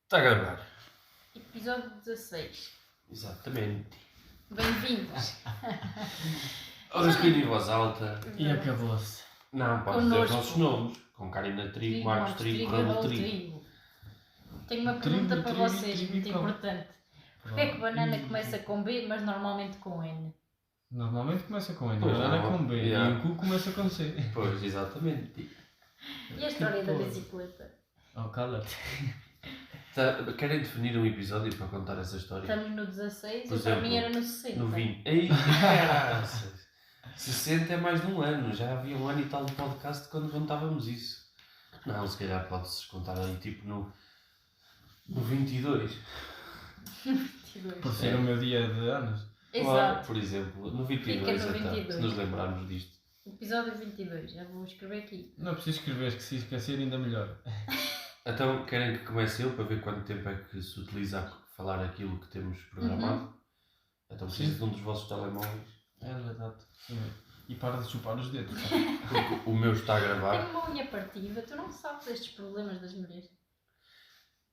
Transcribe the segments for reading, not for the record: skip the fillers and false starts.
Está a gravar. Episódio 16. Exatamente. Bem-vindos. O rascunho em voz alta. E acabou-se. Não, podes dizer os Connosco. nossos nomes. Com Karina Trigo, Marcos Trigo, Raul Trigo. Tenho uma Trigo, pergunta para trigo, vocês, trigo, muito trigo. importante. Porquê é que banana começa com B, mas normalmente com N? Normalmente começa com N, Pois banana não, com B yeah. e o cu começa com C. Pois, exatamente. E a história da porra. bicicleta? Oh, cala-te. Querem definir um episódio para contar essa história? Estamos no 16 Por e para exemplo, mim era no 60. No 20. Ei, caraças. 60 é mais de um ano. Já havia um ano e tal de podcast quando contávamos isso. Não, se calhar pode-se contar ali tipo no 22. 22. Por ser o meu dia de anos. Exato. Por exemplo, no 22, Fica no então, 22. se nos lembrarmos disto. Episódio 22. Já vou escrever aqui. Não é preciso escrever, que se esquecer ainda melhor. Então, querem que comece eu para ver quanto tempo é que se utiliza a falar aquilo que temos programado? Então preciso de um dos vossos telemóveis. É verdade. Sim. E para de chupar os dedos. Porque o meu está a gravar. Tenho uma unha partida, tu não sabes estes problemas das mulheres.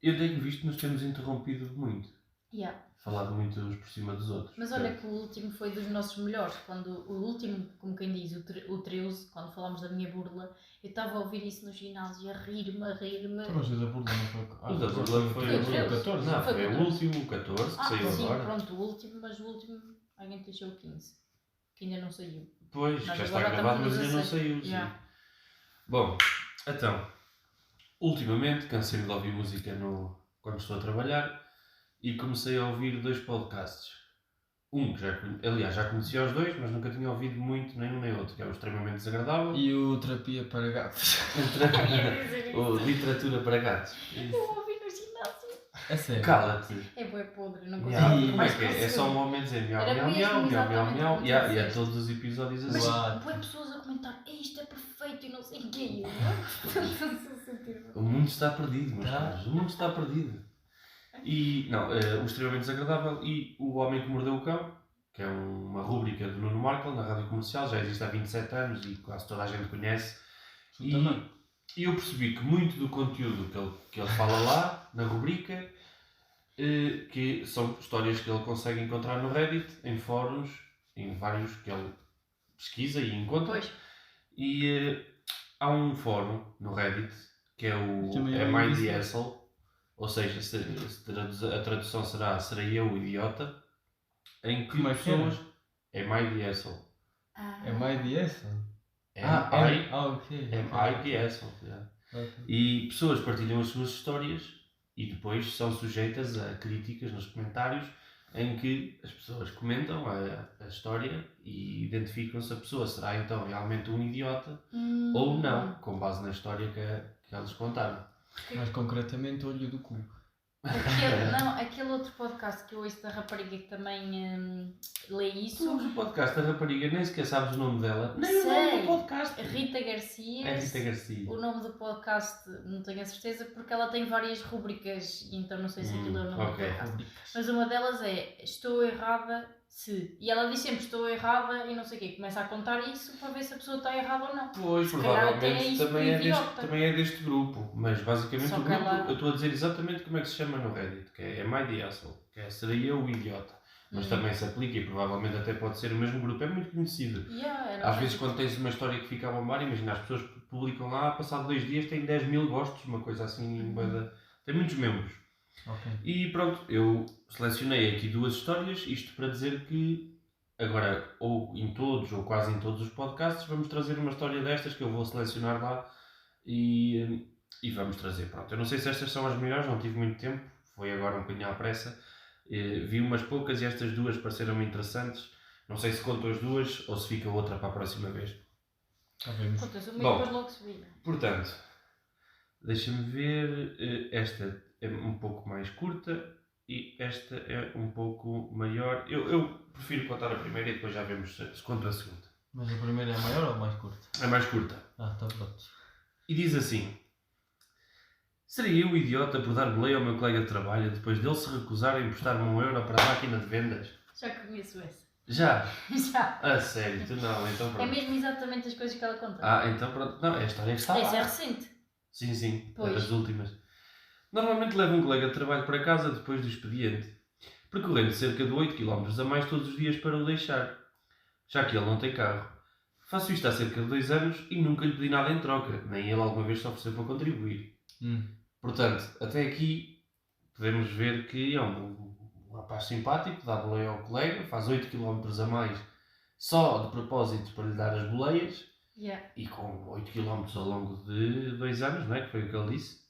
Eu tenho visto que nos temos interrompido muito. Yeah. Falado muito uns por cima dos outros. Mas olha que o último foi dos nossos melhores. Quando o último, como quem diz, o 13, quando falámos da minha burla, eu estava a ouvir isso no ginásio, a rir-me. Então, mas o da burla não foi. O da burla foi o 14. Não, Foi foi o o 14. último, o 14, que saiu sim, agora. pronto, o último, mas o último alguém deixou o 15, que ainda não saiu. Pois, Nós já está agora gravado, mas estamos ainda no não saiu. Sim. Já. Bom, então, ultimamente cansei-me de ouvir música quando estou a trabalhar e comecei a ouvir dois podcasts. Um que já conhecia os dois, mas nunca tinha ouvido muito nem um nem outro, que é o Extremamente Desagradável. E o terapia para gatos. O Literatura para Gatos. Eu ouvi no ginásio. É sério. Cala-te. É bué podre, não consigo. Yeah. Como é Mas que é? É só um homem dizer miau, Era miau, mesmo, miau, miau, miau, exatamente miau. como Yeah, e é disseste. todos os episódios Mas assim. Uau. bué pessoas a comentar, isto é perfeito e não sei o quê. Não O mundo está perdido, meus Tá. caros. O mundo está perdido. E, não, o Extremamente Desagradável e O Homem que Mordeu o Cão, que é uma rúbrica do Nuno Markle na Rádio Comercial, já existe há 27 anos e quase toda a gente conhece. E Também. eu percebi que muito do conteúdo que ele fala lá, na rubrica, que são histórias que ele consegue encontrar no Reddit, em fóruns, em vários que ele pesquisa e encontra. Pois. E há um fórum no Reddit que é o Também é Am I isso. the Asshole? Ou seja, a tradução será Serei eu o idiota? Em que Como é que era? pessoas... Am I the Asshole? É mais de essa? Ok. ok. Am I the Asshole? Yeah. Ok. E pessoas partilham as suas histórias e depois são sujeitas a críticas nos comentários em que as pessoas comentam a história e identificam se a pessoa será então realmente um idiota ou não, com base na história que eles contaram. Mais concretamente, olho do cu. Aquele outro podcast que eu ouço da rapariga que também lê Tu isso, ouves o podcast da rapariga, nem sequer sabes o nome dela, nem o Sei. nome do podcast. Rita Garcia. É Rita Garcia. O nome do podcast não tenho a certeza porque ela tem várias rubricas, então não sei se aquilo é o nome ok. do podcast. Mas uma delas é Estou errada se. E ela diz sempre estou errada e não sei o quê. Começa a contar isso para ver se a pessoa está errada ou não. Pois, Se calhar até é provavelmente isso idiota. também é deste grupo, mas basicamente Só o que grupo, ela- eu estou a dizer exatamente como é que se chama no Reddit, que é Am I the Asshole, que é Serei eu o idiota, mas também se aplica e provavelmente até pode ser o mesmo grupo, é muito conhecido. Yeah, Às vezes quando tens uma história que fica a bombar, imagina, as pessoas publicam lá, passado 2 dias tem 10 mil gostos, uma coisa assim, tem muitos membros. Ok. E pronto, eu selecionei aqui 2 histórias, isto para dizer que agora, ou em todos, ou quase em todos os podcasts, vamos trazer uma história destas que eu vou selecionar lá e vamos trazer. Pronto, eu não sei se estas são as melhores, não tive muito tempo, foi agora um bocadinho à pressa. Vi umas poucas e estas 2 pareceram-me interessantes. Não sei se conto as 2 ou se fica outra para a próxima vez. Sabemos. Puta, o Bom. depois logo se vira. Portanto, deixa-me ver, esta é um pouco mais curta e esta é um pouco maior. Eu prefiro contar a primeira e depois já vemos se conto a segunda. Mas a primeira é maior ou mais curta? É mais curta. Ah, está pronto. E diz assim: Seria eu o idiota por dar boleia ao meu colega de trabalho depois dele se recusar a emprestar-me €1 para a máquina de vendas? Já conheço essa. Já? Já. A sério? Tu não, então É pronto. mesmo exatamente as coisas que ela conta. Ah, então pronto. Não, é a história que está Essa é lá. recente. Sim, Pois. das últimas. Normalmente levo um colega de trabalho para casa depois do expediente, percorrendo cerca de 8 km a mais todos os dias para o deixar, já que ele não tem carro. Faço isto há cerca de 2 anos e nunca lhe pedi nada em troca, nem ele alguma vez se ofereceu para contribuir. Portanto, até aqui podemos ver que é um rapaz simpático, dá boleia ao colega, faz 8 km a mais só de propósito para lhe dar as boleias, e com 8 km ao longo de 2 anos, não é? Que foi o que ele disse.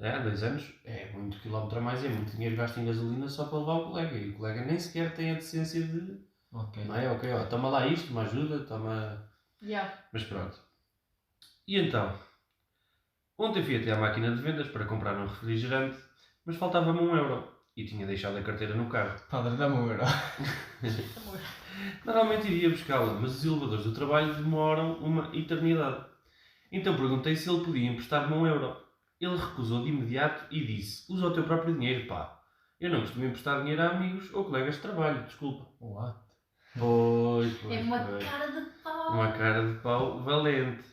2 anos é muito quilómetro a mais, é muito dinheiro gasto em gasolina só para levar o colega, e o colega nem sequer tem a decência de... Não é? Ok, ó, toma lá isto, me ajuda, toma... Mas pronto. E então, ontem fui até à máquina de vendas para comprar um refrigerante, mas faltava-me 1€. E tinha deixado a carteira no carro. Padre, dá-me 1€. Normalmente iria buscá-la, mas os elevadores do trabalho demoram uma eternidade. Então perguntei se ele podia emprestar-me 1€. Ele recusou de imediato e disse: usa o teu próprio dinheiro, pá. Eu não costumo emprestar dinheiro a amigos ou colegas de trabalho, desculpa. What? Pois. É uma cara de pau. Uma cara de pau valente.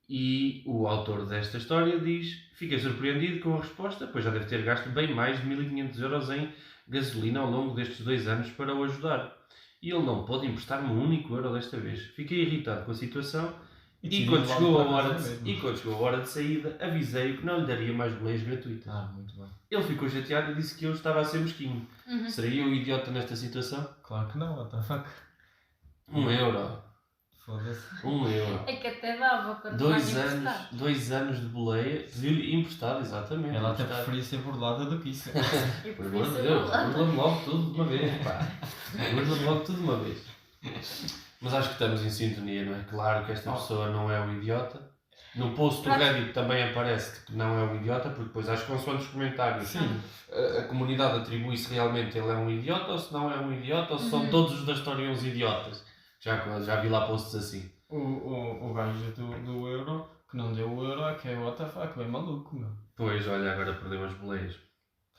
E o autor desta história diz: fiquei surpreendido com a resposta, pois já deve ter gasto bem mais de 1500€ em gasolina ao longo destes 2 anos para o ajudar. E ele não pôde emprestar-me um único euro desta vez. Fiquei irritado com a situação e quando chegou a hora de saída, avisei-o que não lhe daria mais boleias gratuitas. Muito bem. Ele ficou chateado e disse que eu estava a ser mesquinho. Seria eu idiota nesta situação? Claro que não, what the fuck. 1€. Foda-se. 1€. É que até dava quando 2 anos de boleia, pediu-lhe emprestado, exatamente. Ela até emprestado. preferia ser burlada do que isso. Por amor de Deus, burla-me logo tudo de uma vez, pá. Burla-me logo tudo de uma vez. Mas acho que estamos em sintonia, não é? Claro que esta pessoa não é um idiota. No post do Reddit também aparece que não é um idiota, porque depois acho que consoante os comentários, a comunidade atribui se realmente ele é um idiota ou se não é um idiota, ou se são todos os da história uns idiotas. Já vi lá posts assim. O gajo do euro, que não deu o euro, é que é what the fuck, bem maluco, meu. Pois, olha, agora perdeu as boleias.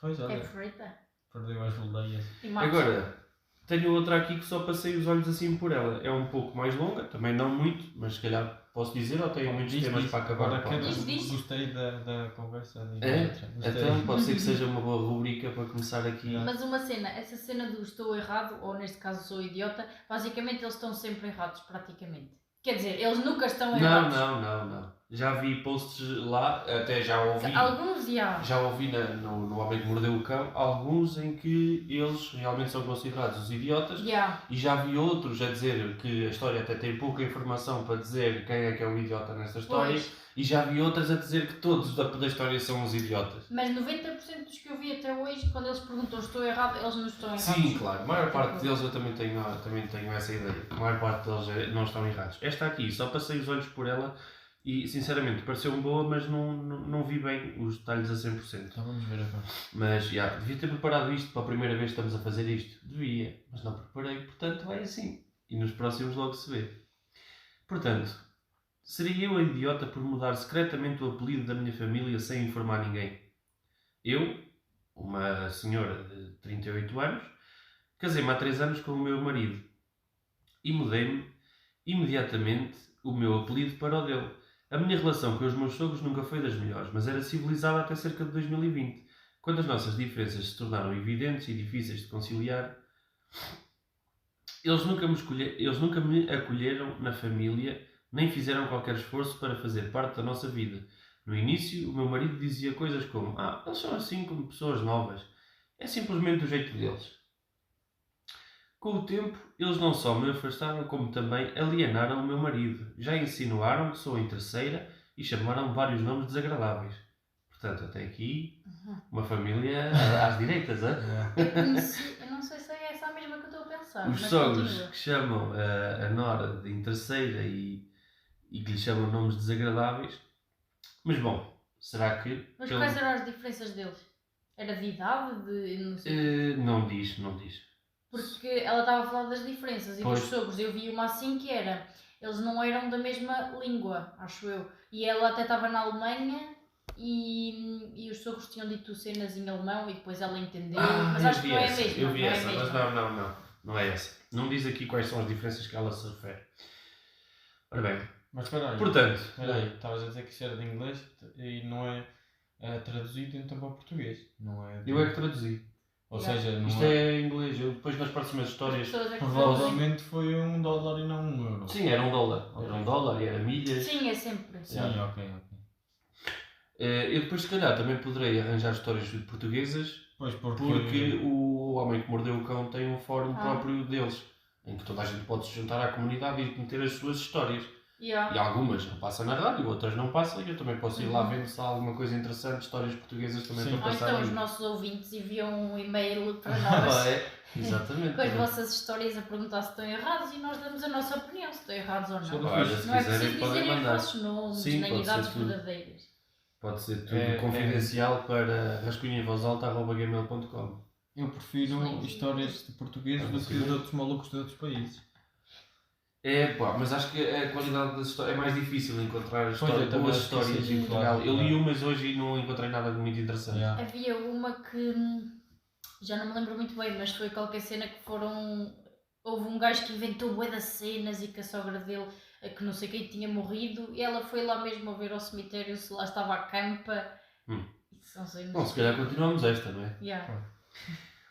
Pois, olha, É frita. perdeu as boleias. Agora, tenho outra aqui que só passei os olhos assim por ela. É um pouco mais longa, também não muito, mas se calhar posso dizer, ou tenho muitos temas para acabar. Agora Diz. gostei da conversa. Então pode ser que seja uma boa rubrica para começar aqui. Mas uma cena, essa cena do estou errado, ou neste caso sou idiota, basicamente eles estão sempre errados, praticamente. Quer dizer, eles nunca estão errados. Não. Já vi posts lá, até já ouvi. Alguns Já ouvi no Homem que Mordeu o Cão, alguns em que eles realmente são considerados os idiotas. E já vi outros a dizer que a história até tem pouca informação para dizer quem é que é o idiota nesta história. Pois. E já vi outras a dizer que todos da história são os idiotas. Mas 90% dos que eu vi até hoje, quando eles perguntam estou errado, eles não estão errados. Sim, claro. A maior parte deles eu também tenho essa ideia. A maior parte deles não estão errados. Esta aqui, só passei os olhos por ela e sinceramente pareceu-me boa, mas não vi bem os detalhes a 100%. Então vamos ver agora. Mas devia ter preparado isto para a primeira vez que estamos a fazer isto. Devia, mas não preparei, portanto vai assim. E nos próximos logo se vê. Portanto, seria eu a idiota por mudar secretamente o apelido da minha família sem informar ninguém? Eu, uma senhora de 38 anos, casei-me há 3 anos com o meu marido e mudei-me imediatamente o meu apelido para o dele. A minha relação com os meus sogros nunca foi das melhores, mas era civilizada até cerca de 2020, quando as nossas diferenças se tornaram evidentes e difíceis de conciliar. Eles nunca me acolheram na família, nem fizeram qualquer esforço para fazer parte da nossa vida. No início, o meu marido dizia coisas como: eles são assim como pessoas novas. É simplesmente o jeito deles. Com o tempo, eles não só me afastaram, como também alienaram o meu marido. Já insinuaram que sou interesseira e chamaram vários nomes desagradáveis. Portanto, até aqui, uma família às direitas, hein? Eu não sei se é essa a mesma que eu estou a pensar. Os sogros que chamam a nora de interesseira e que lhe chamam nomes desagradáveis. Mas bom, será que... Mas quais eram as diferenças deles? Era de idade? Não sei. Não diz. Porque ela estava a falar das diferenças e Pois. dos sogros. Eu vi uma assim que era... Eles não eram da mesma língua, acho eu. E ela até estava na Alemanha e os sogros tinham dito cenas em alemão e depois ela entendeu. Mas acho que não é a mesma. Eu vi essa, mas não é essa. Não diz aqui quais são as diferenças que ela se refere. Ora bem, Mas espera aí. portanto... Espera aí, estavas a dizer que isso era de inglês e não é traduzido então para o português, não é? Eu é que traduzi. Ou Yeah. seja, não Isto é... é em inglês. Eu depois nas próximas As histórias... pessoas é que Provavelmente foi $1 e não €1. Sim, era $1. Era $1 e era milhas. Sim, é sempre. Sim, Yeah. ok. Eu depois, se calhar, também poderei arranjar histórias portuguesas, Pois, porque o Homem que Mordeu o Cão tem um fórum Ah. próprio deles, em que toda a gente pode se juntar à comunidade e meter as suas histórias. Yeah. E algumas não passam na rádio, outras não passam, e eu também posso ir lá Uhum. vendo se há alguma coisa interessante, histórias portuguesas também Sim. para Ou passar. então aí. os nossos ouvintes enviam um e-mail para Ah, nós é, exatamente. com as vossas histórias a perguntar se estão errados e nós damos a nossa opinião, se estão errados ou não. Olha, se Não é quiserem, preciso podem dizerem os mandar. vossos nomes, Sim, nem pode ser idades tudo. verdadeiras. Pode ser tudo É, confidencial para rascunhaemvozalta@gmail.com. eu prefiro Excelente. histórias de português do que Sim. de outros malucos de outros países. É, pá, mas acho que a qualidade das histórias é mais difícil encontrar histórias, eu também boas acho que histórias sim, em Portugal. claro, Eu li claro. umas hoje e não encontrei nada de muito interessante. Yeah. Havia uma que já não me lembro muito bem, mas foi qualquer cena que foram. Houve um gajo que inventou bué das cenas e que a sogra dele, que não sei quem tinha morrido, e ela foi lá mesmo a ver ao cemitério se lá estava a campa. Isso são cenas. Bom, se calhar continuamos esta, não é? Yeah.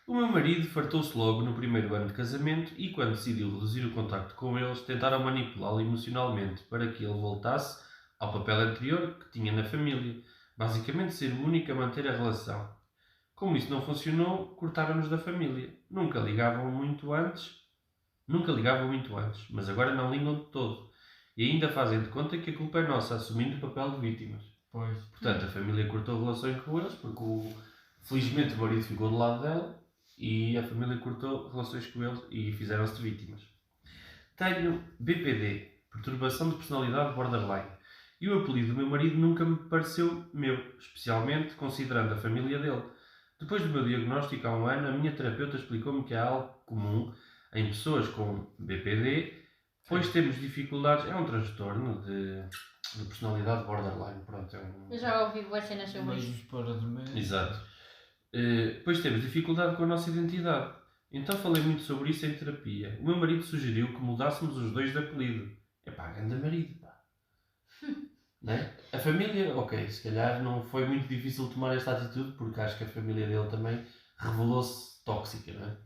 O meu marido fartou-se logo no primeiro ano de casamento e, quando decidiu reduzir o contacto com eles, tentaram manipulá-lo emocionalmente para que ele voltasse ao papel anterior que tinha na família, basicamente ser o único a manter a relação. Como isso não funcionou, cortaram-nos da família. Nunca ligavam muito antes, mas agora não ligam de todo. E ainda fazem de conta que a culpa é nossa, assumindo o papel de vítimas. Pois. Portanto, a família cortou relações com eles, porque felizmente o marido ficou do lado dela e a família cortou relações com eles e fizeram-se de vítimas. Tenho BPD, perturbação de personalidade borderline, e o apelido do meu marido nunca me pareceu meu, especialmente considerando a família dele. Depois do meu diagnóstico há um ano, a minha terapeuta explicou-me que há algo comum em pessoas com BPD, pois temos dificuldades, é um transtorno de personalidade borderline, pronto, é um... Eu já ouvi boas cenas sobre isso. Beijos para dormir. Exato. Pois temos dificuldade com a nossa identidade. Então falei muito sobre isso em terapia. O meu marido sugeriu que mudássemos os dois de apelido. É pá, grande marido, pá. Não é? A família, ok, se calhar não foi muito difícil tomar esta atitude, porque acho que a família dele também revelou-se tóxica, não é?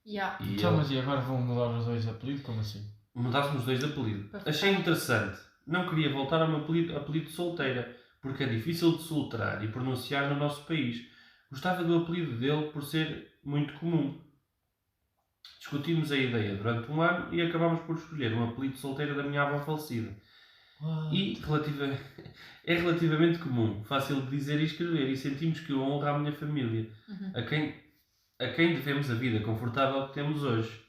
Yeah. E Então, ele- mas e agora vão mudar os dois de apelido? Como assim? Mudássemos os dois de apelido. Para Achei interessante. Não queria voltar ao meu apelido de solteira, porque é difícil de soltar e pronunciar no nosso país. Gostava do apelido dele por ser muito comum. Discutimos a ideia durante um ano e acabámos por escolher um apelido de solteira da minha avó falecida. E é relativamente comum, fácil de dizer e escrever, e sentimos que o honra à minha família, Uhum. a quem devemos a vida confortável que temos hoje.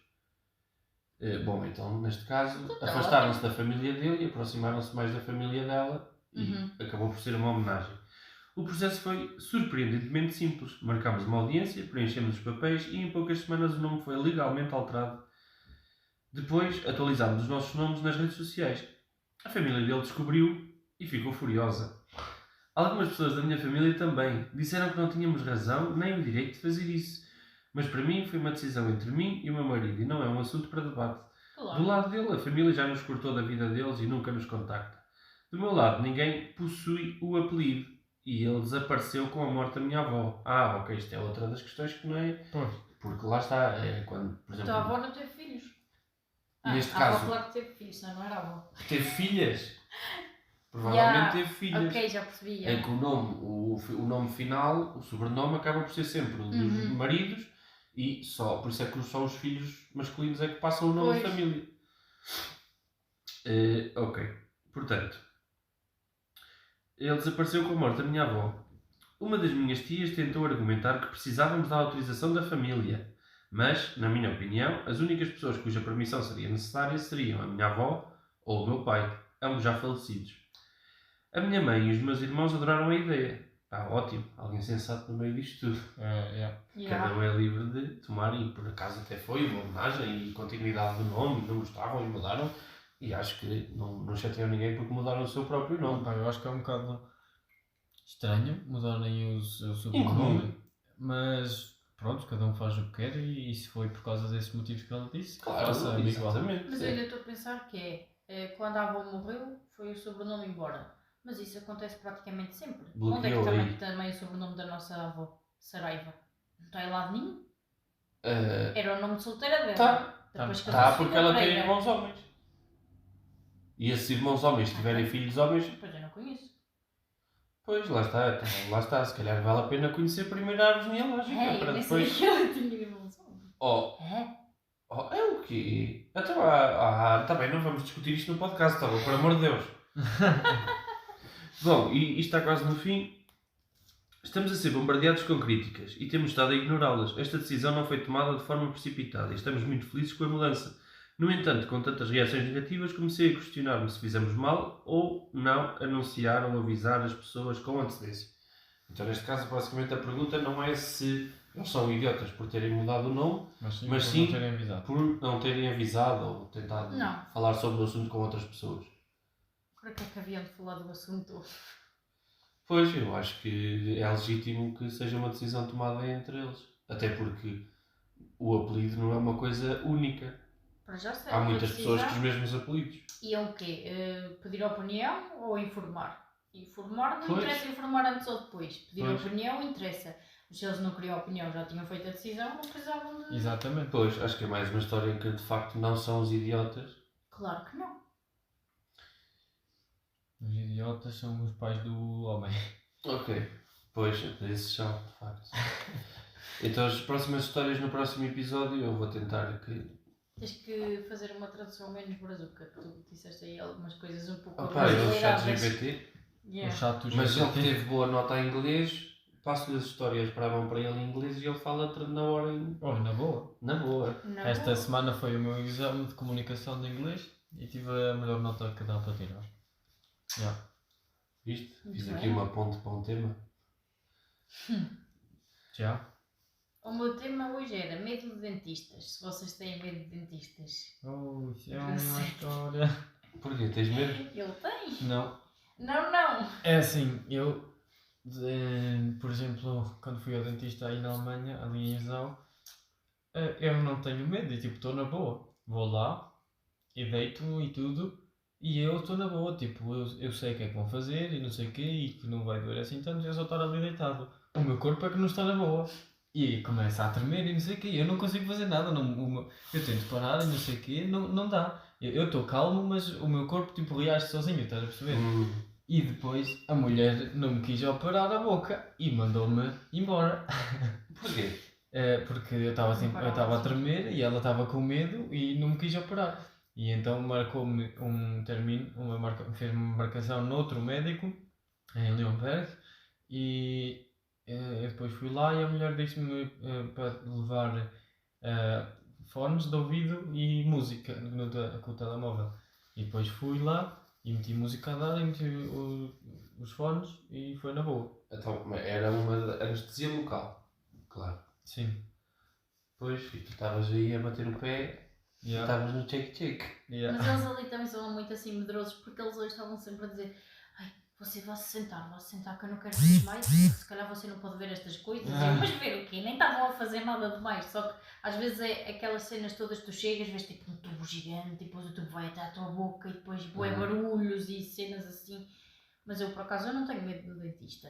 Bom, então, neste caso, Então, afastaram-se da família dele e aproximaram-se mais da família dela e Uhum. acabou por ser uma homenagem. O processo foi surpreendentemente simples. Marcámos uma audiência, preenchemos os papéis e em poucas semanas o nome foi legalmente alterado. Depois, atualizámos os nossos nomes nas redes sociais. A família dele descobriu e ficou furiosa. Algumas pessoas da minha família também disseram que não tínhamos razão nem o direito de fazer isso. Mas para mim foi uma decisão entre mim e o meu marido e não é um assunto para debate. Claro. Do lado dele, a família já nos cortou da vida deles e nunca nos contacta. Do meu lado, ninguém possui o apelido e ele desapareceu com a morte da minha avó. Ah, ok, isto é outra das questões que não é... Pois. Porque lá está, é quando, por A exemplo... tua avó não teve filhos. Neste a caso- avó claro que teve filhos, não era a avó. Teve filhas? Provavelmente Yeah, teve filhas. Ok, já percebi. Em que o nome final, o sobrenome, acaba por ser sempre o dos Uhum. maridos e só, por isso é que só os filhos masculinos é que passam o nome de Pois. família. Ok, portanto, ele desapareceu com a morte da minha avó. Uma das minhas tias tentou argumentar que precisávamos da autorização da família, mas, na minha opinião, as únicas pessoas cuja permissão seria necessária seriam a minha avó ou o meu pai, ambos já falecidos. A minha mãe e os meus irmãos adoraram a ideia. Ótimo, alguém sensato no meio disto tudo. Yeah. Cada um é livre de tomar, e por acaso até foi uma homenagem e continuidade do nome, não gostavam e mudaram. E acho que não chateiam ninguém porque mudaram o seu próprio nome. Pá, eu acho que é um bocado estranho mudarem o seu Incomum. sobrenome, mas pronto, cada um faz o que quer e se foi por causa desses motivos que ela disse, Claro, faça igual. exatamente. Mas eu ainda estou a pensar que quando a avó morreu, foi o sobrenome embora. Mas isso acontece praticamente sempre. Bloqueou Onde é que aí. também o sobrenome da nossa avó? Saraiva. Não está em lado nenhum. Ah, Era o nome de solteira dela. Tá. Depois tá, casou-se porque com ela Pereira. tem irmãos homens. E esses irmãos homens tiverem filhos homens, Pois eu não conheço. pois lá está, então, lá está. Se calhar vale a pena conhecer primeiro a árvore genealógica Eu para nem depois. sabia que ela tinha irmãos homens. Oh, oh, é o quê? Então, tá bem, não vamos discutir isto no podcast, tá bom? Por amor de Deus. Bom, e isto está quase no fim. Estamos a ser bombardeados com críticas e temos estado a ignorá-las. Esta decisão não foi tomada de forma precipitada e estamos muito felizes com a mudança. No entanto, com tantas reações negativas, comecei a questionar-me se fizemos mal ou não anunciar ou avisar as pessoas com antecedência. Então, neste caso, basicamente a pergunta não é se eles são idiotas por terem mudado o nome, Mas Mas por sim, não terem avisado. por não terem avisado ou tentado Não. falar sobre o assunto com outras pessoas. Para que é que haviam de falar do assunto? Pois, eu acho que é legítimo que seja uma decisão tomada entre eles. Até porque o apelido não é uma coisa única. Para já sei. Há muitas pessoas com os mesmos apelidos. Iam o quê? Pedir opinião ou informar? Informar não Pois. interessa informar antes ou depois. Pedir Pois. opinião interessa. Mas se eles não queriam opinião, já tinham feito a decisão, não precisavam de... Exatamente. Pois, acho que é mais uma história em que de facto não são os idiotas. Claro que não. Os idiotas são os pais do homem. Ok. Pois, esses são, de facto. Então as próximas histórias no próximo episódio eu vou tentar que... Tens que fazer uma tradução menos brazuca, que tu disseste aí algumas coisas um pouco Opa, eu chat brasileiradas. GPT. Yeah. O chato Mas ele GPT. teve boa nota em inglês, passo-lhe as histórias para a mão para ele em inglês e ele fala na hora Oh, na boa. na boa. Não. Esta semana foi o meu exame de comunicação de inglês e tive a melhor nota que dá para tirar. Yeah. Viste? Muito Fiz bem. aqui uma ponte para um tema. Já? O meu tema hoje era medo de dentistas. Se vocês têm medo de dentistas. Oh, isso é Já uma sei. história. Porquê? Tens medo? Ele tem? Não. Não. É assim, por exemplo, quando fui ao dentista aí na Alemanha, ali em Zau, eu não tenho medo, e tipo, estou na boa. Vou lá e deito-me e tudo, e eu estou na boa, tipo, eu sei o que é que vão fazer e não sei o quê, e que não vai doer assim tanto, eu só estar ali deitado. O meu corpo é que não está na boa. E aí começa a tremer e não sei o quê, eu não consigo fazer nada, eu tento parar e não sei o quê, não dá. Eu estou calmo, mas o meu corpo tipo reage sozinho, estás a perceber? E depois a mulher não me quis operar a boca e mandou-me embora. Porquê? Porque eu estava a tremer e ela estava com medo e não me quis operar. E então marcou-me um termino, fez-me uma marcação noutro médico, em Leonberg, e eu depois fui lá e a mulher disse-me para levar fones de ouvido e música com o telemóvel. E depois fui lá e meti música a dar e meti os fones e foi na boa. Então, era uma anestesia local. Claro. Sim. Pois, e tu estavas aí a bater o pé e Yeah. estavas no check-check. Yeah. Mas eles ali também são muito assim medrosos porque eles hoje estavam sempre a dizer: ai, você vá-se sentar que eu não quero ver mais, porque se calhar você não pode ver estas coisas. Ah. Eu, mas ver o quê? Nem estavam a fazer nada demais. Só que às vezes é aquelas cenas todas que tu chegas, vês tipo um tubo gigante e depois o tubo vai até à tua boca e depois bué barulhos e cenas assim. Mas eu por acaso eu não tenho medo do dentista.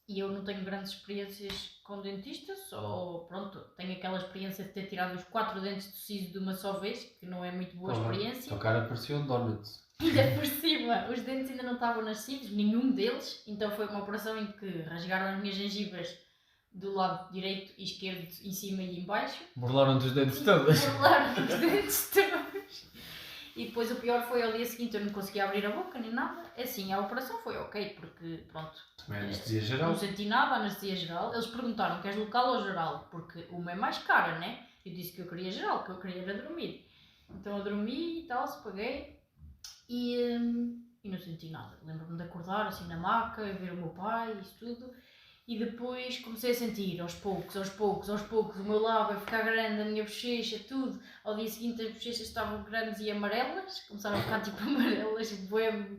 E eu não tenho grandes experiências com dentistas, só pronto, tenho aquela experiência de ter tirado os 4 dentes do siso de uma só vez, que não é muito boa experiência. O cara parecia um donut. Ainda por cima, os dentes ainda não estavam nascidos, nenhum deles, então foi uma operação em que rasgaram as minhas gengivas do lado direito e esquerdo, em cima e em baixo. Burlaram-te os dentes todos. Burlaram os dentes todos. E depois o pior foi ao dia seguinte, eu não conseguia abrir a boca nem nada. Assim, a operação foi ok, porque pronto, Também é anestesia geral. não senti nada, anestesia geral. Eles perguntaram, queres local ou geral? Porque uma é mais cara, né? Eu disse que eu queria geral, que eu queria era dormir. Então eu dormi e tal, se paguei e não senti nada. Lembro-me de acordar assim na maca, ver o meu pai, isso tudo. E depois comecei a sentir, aos poucos, o meu lábio a ficar grande, a minha bochecha, tudo. Ao dia seguinte as bochechas estavam grandes e amarelas, começaram a ficar tipo amarelas,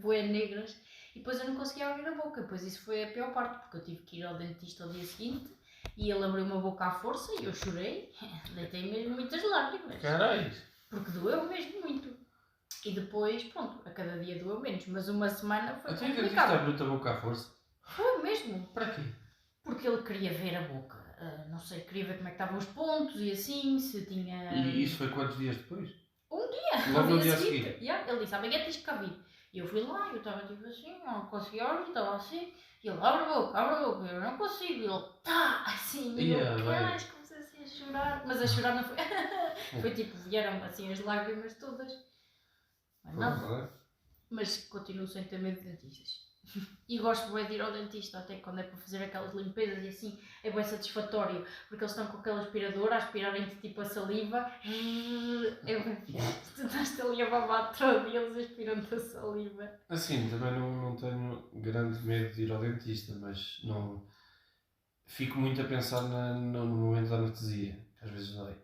bué negras. E depois eu não conseguia abrir a boca, depois isso foi a pior parte, porque eu tive que ir ao dentista ao dia seguinte e ele abriu uma boca à força e eu chorei, deitei mesmo muitas lágrimas. Caralho. Porque doeu mesmo muito. E depois, pronto, a cada dia doeu menos, mas uma semana foi Eu tenho que complicado. abriu-te a boca à força. Foi mesmo, Para quê? porque ele queria ver a boca. Não sei, queria ver como é que estavam os pontos e assim, se tinha... E isso foi quantos dias depois? Um dia, Logo no ao dia seguinte. seguinte. Yeah, ele disse, amanhã tens que cá vir. E eu fui lá, eu estava tipo assim, não conseguia olhar, estava assim. E ele, abre a boca, eu não consigo. E ele, tá, assim, e Yeah, eu, bem. cais, comecei assim a chorar. Mas a chorar não foi... foi tipo, vieram assim as lágrimas todas. Mas não, mas continuo sem ter medo de dentistas. E gosto bem de ir ao dentista, até quando é para fazer aquelas limpezas e assim, é bem satisfatório, porque eles estão com aquele aspirador a aspirarem-te tipo a saliva. É bem fixe. Tu estás ali a babar todo e eles aspiram-te a saliva. Assim, também não tenho grande medo de ir ao dentista, mas não... Fico muito a pensar no momento da anestesia, que às vezes dói.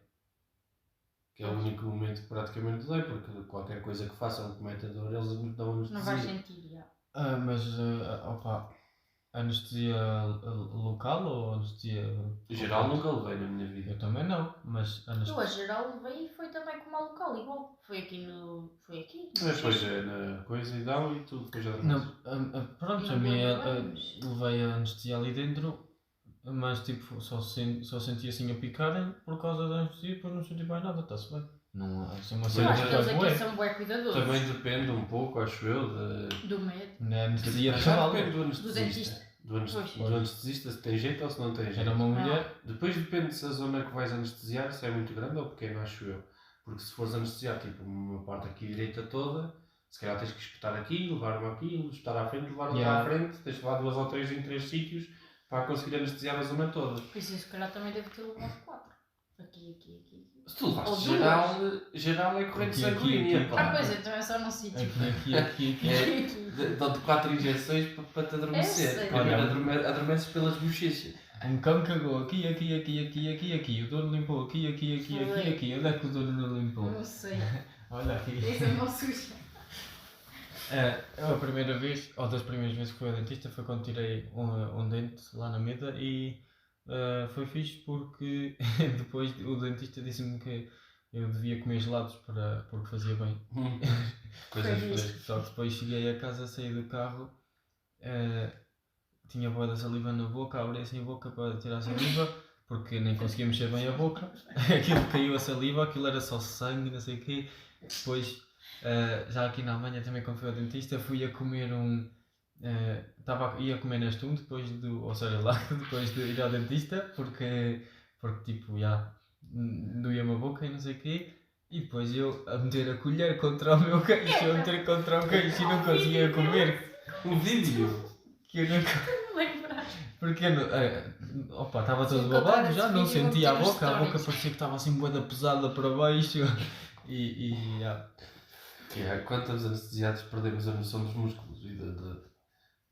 Que é o único momento que praticamente dói, porque qualquer coisa que façam que meta dor, eles nos dão anestesia. Não vais sentir, já. Mas, opa, anestesia local ou anestesia... Geral nunca levei na minha vida. Eu também não, mas Eu anestesia... a geral levei e foi também com uma local, igual. Foi aqui no... Foi aqui? Mas depois é na coisa e dão e tu depois já Não, dormes. pronto, Não a minha levamos. levei a anestesia ali dentro, mas tipo, só senti assim a picarem por causa da anestesia, depois não senti mais nada, está-se bem. Não há assim uma Eu cena acho que eles que aqui faz são bem cuidadosos. Também depende um pouco, acho eu, Do medo. na anestesia já total. depende do Do anestesista. dentista. Do anestesista se tem jeito ou se não tem jeito. Era uma mulher, Depois depende se a zona que vais anestesiar se é muito grande ou pequena, acho eu. Porque se fores anestesiar tipo uma parte aqui direita toda, se calhar tens que espetar aqui, levar uma aqui, espetar à frente, levar outra à frente, tens de levar 2 ou 3 em 3 sítios para conseguir anestesiar a zona toda. Por isso, se calhar também deve ter levado 4. Aqui. Se tu levaste Ou geral é corrente Aqui, sanguínea, aqui. pá. Pois é, então é só num sítio. aqui. Dão-te 4 injeções para te Eu adormecer. sei. Primeiro adormeces pelas bochechas. Um cão cagou aqui, o dono limpou aqui. Onde é que o dono não limpou? Não sei. Olha aqui. Esse é o nosso sujo. A primeira vez, ou das primeiras vezes que fui ao dentista foi quando tirei um dente lá na mesa e foi fixe porque depois o dentista disse-me que eu devia comer gelados porque fazia bem. Coisas Foi frescas. Só que depois cheguei a casa, saí do carro, tinha boa da saliva na boca, abri assim a boca para tirar a saliva porque nem conseguia mexer bem a boca. Aquilo caiu a saliva, aquilo era só sangue, não sei o quê. Depois, já aqui na Alemanha também quando fui ao dentista, fui a comer ia comer neste ou seja, lá depois de ir ao dentista porque tipo, já doía-me a boca e não sei o quê. E depois eu a meter a colher contra o meu queixo, e não conseguia comer. Um vídeo. Que eu não... Não lembrar. Porque eu não... Opa, estava todo Se encontrar babado esse já, não vídeo, vou sentia a meter nos boca stories. parecia que estava assim boeda pesada para baixo. E Quantos anestesiados perdemos a noção dos músculos e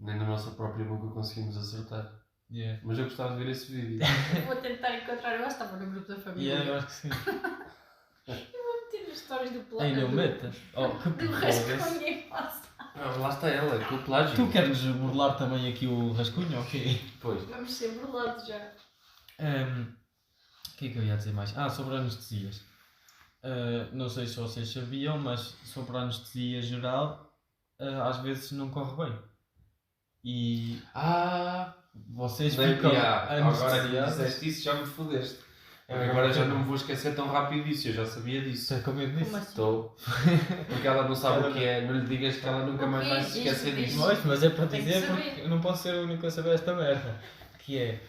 nem na nossa própria boca conseguimos acertar. yeah. Mas eu gostava de ver esse vídeo. Vou tentar encontrar. Eu acho que estava no grupo da família. Yeah, eu acho que sim. Vou meter nas histórias do plano. Ei, não metas. Oh, que Do porra. rascunho em face. Lá está ela, com o plágio. Tu queres burlar também aqui o rascunho ou quê? Pois. Vamos ser burlados já. O que é que eu ia dizer mais? Sobre anestesias. Não sei se vocês sabiam, mas sobre a anestesia geral, às vezes não corre bem. E vocês ficam agora que me anestesiados. disseste isso já me fodeste. Agora já não me vou esquecer tão rápido disso, eu já sabia disso. Estás com medo disso? Como assim? Estou. Porque ela não sabe o que é, não lhe digas que ela nunca mais vai se esquecer Diz, disso. Pois, mas é para Tem que dizer saber. porque eu não posso ser o único a saber esta merda. Que é,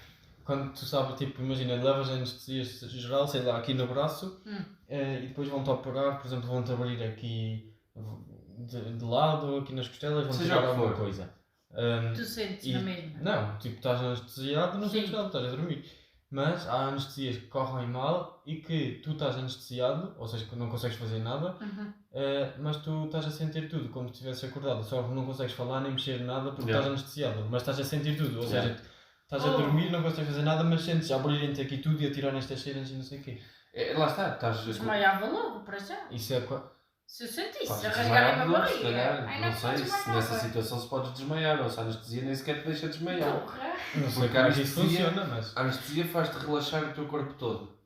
quando tu sabes, tipo, imagina, levas anestesia geral, sei lá, aqui no braço e depois vão-te operar, por exemplo, vão-te abrir aqui de lado, aqui nas costelas, vão-te Seja tirar o que alguma for. coisa. Tu sentes E- na mesma? Não, tipo, estás anestesiado, não Sim. sentes nada, estás a dormir. Mas há anestesias que correm mal e que tu estás anestesiado, ou seja, que não consegues fazer nada, Uhum. mas tu estás a sentir tudo, como se estivesse acordado, só que não consegues falar nem mexer nada porque Yeah. estás anestesiado, mas estás a sentir tudo, ou seja, Yeah. estás a dormir, não consegues fazer nada, mas sentes abrirem-te aqui tudo e a tirar estas cheiras e não sei o quê. Lá está, estás. Desmaiava logo, para já. Isso é Se eu sentisse, Podes a desmaiar rasgarem a de novo, se barriga. calhar. Ai, Não sei podes se desmaiar, nessa pá. situação se podes desmaiar ou se a anestesia nem sequer te deixa desmaiar. Porra. não sei Porque como a é que isso anestesia- funciona, mas A anestesia faz-te relaxar o teu corpo todo.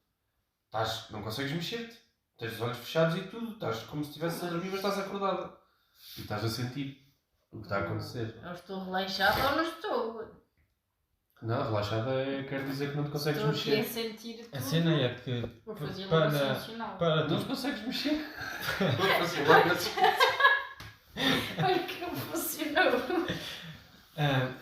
Não consegues mexer-te. Tens os olhos fechados e tudo, estás como se estivesse a dormir, mas estás acordada. E estás a sentir o que está a acontecer. Eu estou relaxada ou não estou? Não, relaxada quer dizer que não te consegues Estou aqui a mexer. sentir tudo. A cena é que Vou fazer para, logo nacional. para Não te tu, consegues mexer. Vou fazer logo assim. Olha que não funcionou.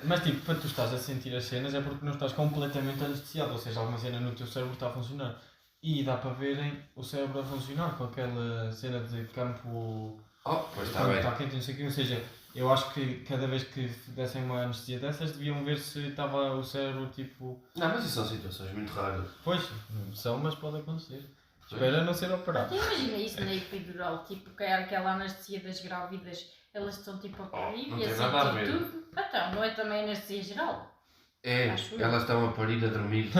mas tipo, para tu estás a sentir as cenas é porque não estás completamente anestesiado, ou seja, alguma cena no teu cérebro está a funcionar. E dá para verem o cérebro a funcionar com aquela cena de campo. Oh, pois está Quando bem. está quente, não sei o quê. Ou seja, eu acho que cada vez que dessem uma anestesia dessas deviam ver se estava o cérebro tipo. Não, mas isso são situações muito raras. Pois, não são, mas pode acontecer. Espera não ser operado. Até imagina isso na epidural, tipo, que é aquela anestesia das grávidas, elas estão tipo a parir não e a tem nada a sentir ver. tudo. Então, não é também anestesia geral? É, Acho eu. elas estão a parir, a dormir.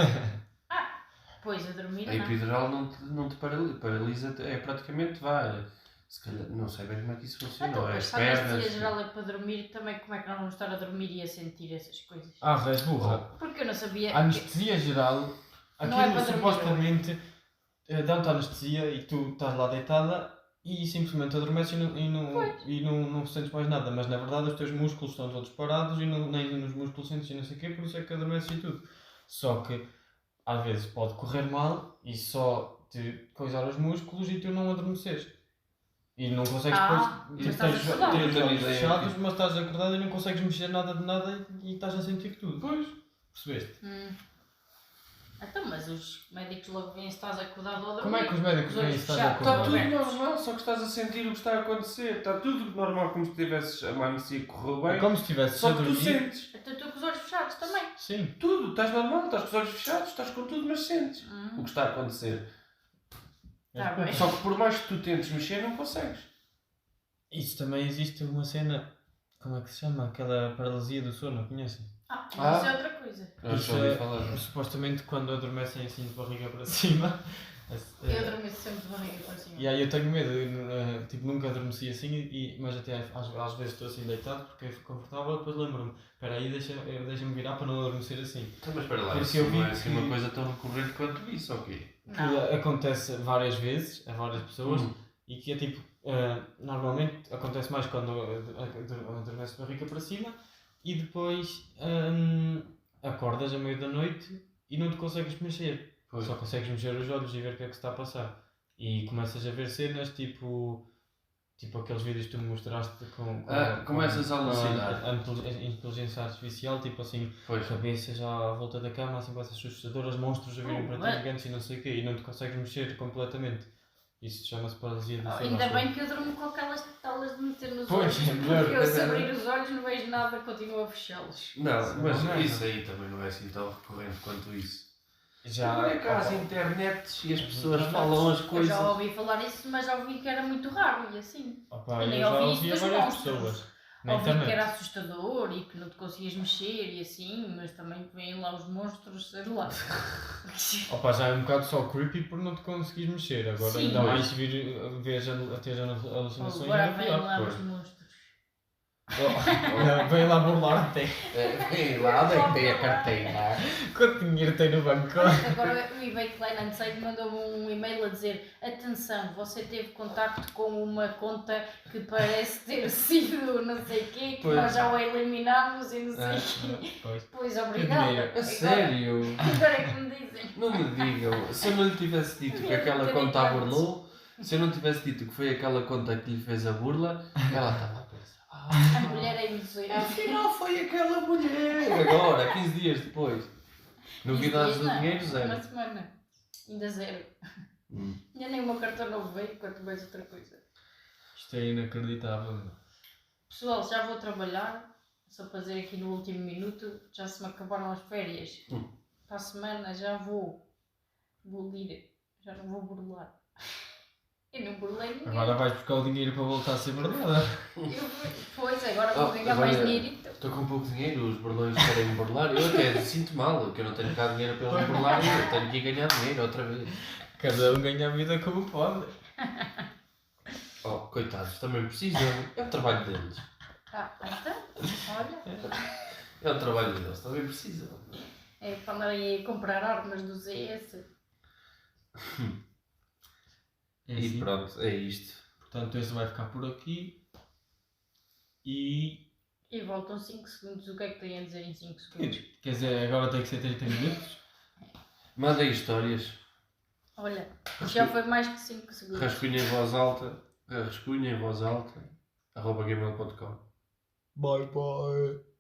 Pois, a dormir A não. epidural não te paralisa, paralisa é praticamente vá. Se calhar, não sei bem como é que isso funciona. Então, Ou é pois, as se a anestesia pernas. geral é para dormir, também como é que nós vamos estar a dormir e a sentir essas coisas? És burra. Porque eu não sabia. A anestesia geral, Não é aquilo para dormir, supostamente dão-te anestesia e tu estás lá deitada e simplesmente adormeces e não sentes mais nada, mas na verdade os teus músculos estão todos parados e nem nos músculos sentes e não sei o quê, por isso é que adormeces e tudo. Só que às vezes pode correr mal e só te coisar os músculos e tu não adormeceres. E não consegues depois, mas estás tens acordado. os olhos Ideia fechados, aqui. mas estás acordado e não consegues mexer nada de nada e estás a sentir tudo. Pois. Percebeste? Então, mas os médicos logo veem se estás acordado ou a dormir. Como é que os médicos Os veem olhos se estás fechados. Está acordado? tudo Abertos. normal, só que estás a sentir o que está a acontecer. Está tudo normal, como se tivesses a uma anestesia que correu bem. É como se estivesse a Só que tu dormir. sentes. Então, estou com os olhos fechados também. Sim. Tudo, estás normal, estás com os olhos fechados, estás com tudo, mas sentes o que está a acontecer. Tá bem. Só que por mais que tu tentes mexer, não consegues. Isso também existe uma cena, como é que se chama? Aquela paralisia do sono, conhecem? Mas isso é outra coisa. Eu Isso já ouvi é- falar. Supostamente quando adormecem assim de barriga para cima. Eu adormeço sempre de barriga para cima. E aí eu tenho medo, tipo, nunca adormeci assim, mas até às vezes estou assim deitado porque é confortável, depois lembro-me, espera aí, deixa-me virar para não adormecer assim. Então, mas espera lá, Porque isso eu vi não é assim que- uma coisa tão recorrente quanto isso, ok? Que acontece várias vezes, a várias pessoas, e que é tipo, normalmente acontece mais quando adormece de barriga para cima e depois acordas à meia da noite e não te consegues mexer. Pois. Só consegues mexer os olhos e ver o que é que se está a passar. E começas a ver cenas tipo aqueles vídeos que tu me mostraste com começas a alucinar. a inteligência artificial, tipo assim, Pois. cabeças já à volta da cama, assim coisas assustadoras, monstros a virem para ti gigantes e não sei o quê, e não te consegues mexer completamente. Isso chama-se paralisia do sono. Ainda acho bem eu. que eu durmo com aquelas talas de meter nos Pois, olhos. é melhor. Porque eu se abrir os olhos não vejo nada, continuo a fechá-los. Não, mas Não é, isso aí também não é assim tão recorrente quanto isso. Já, Agora é que há as opa, internets e as pessoas Internet. falam as Eu coisas. já ouvi falar isso, mas já ouvi que era muito raro e assim. opa, Eu eu nem já ouvi isso ouvi a dos várias monstros. pessoas na Ouvi que era internet. assustador e que não te conseguias mexer e assim, mas também que vêm lá os monstros, sei lá. Opa, já é um bocado só creepy por não te conseguires mexer. Agora Sim. ainda mais se vês alucinações Agora ainda vêm pior. lá pois. os monstros. Vem lá burlar-te. Vem lá, onde é que tem a carteira? Quanto dinheiro tem no banco? Agora o eBay Client Sale mandou-me um e-mail a dizer: atenção, você teve contacto com uma conta que parece ter sido não sei o quê, que Pois. nós já o eliminamos e não sei o quê. Pois. Pois, Que obrigada. dinheiro? Agora- A sério? Agora é que me dizem. Não me digam. Se eu não lhe tivesse dito que aquela conta a burlou, se eu não tivesse dito que foi aquela conta que lhe fez a burla, ela estava a pensar. A mulher é induzida. Afinal foi aquela mulher. Agora, 15 dias depois. Novidades do dinheiro, Uma zero. semana. Ainda zero. Ainda nem o meu cartão novo veio, quanto mais outra coisa. Isto é inacreditável. meu. Pessoal, já vou trabalhar. Só para dizer aqui no último minuto, já se me acabaram as férias. Para a semana já vou ir. Já não vou burlar. Eu não burlei ninguém. Agora vais buscar o dinheiro para voltar a ser verdade. Pois, agora vou ganhar mais dinheirito. Estou com pouco dinheiro, os burlões querem me burlar. Eu até sinto mal, que eu não tenho cá dinheiro para eles me burlarem. Eu tenho que ir ganhar dinheiro outra vez. Cada um ganha a vida como pode. Oh, coitados, também precisam. É o trabalho deles. Então, olha. É o trabalho deles, também precisam. É para andarem a comprar armas do ZS. É E assim. pronto, é isto. Portanto, esse vai ficar por aqui. E. E voltam 5 segundos. O que é que têm a dizer em 5 segundos? Quer dizer, agora tem que ser 30 minutos. Mandem histórias. Olha, já foi mais que 5 segundos. Rascunhem em voz alta. Rascunhem em voz alta. @gmail.com Bye bye.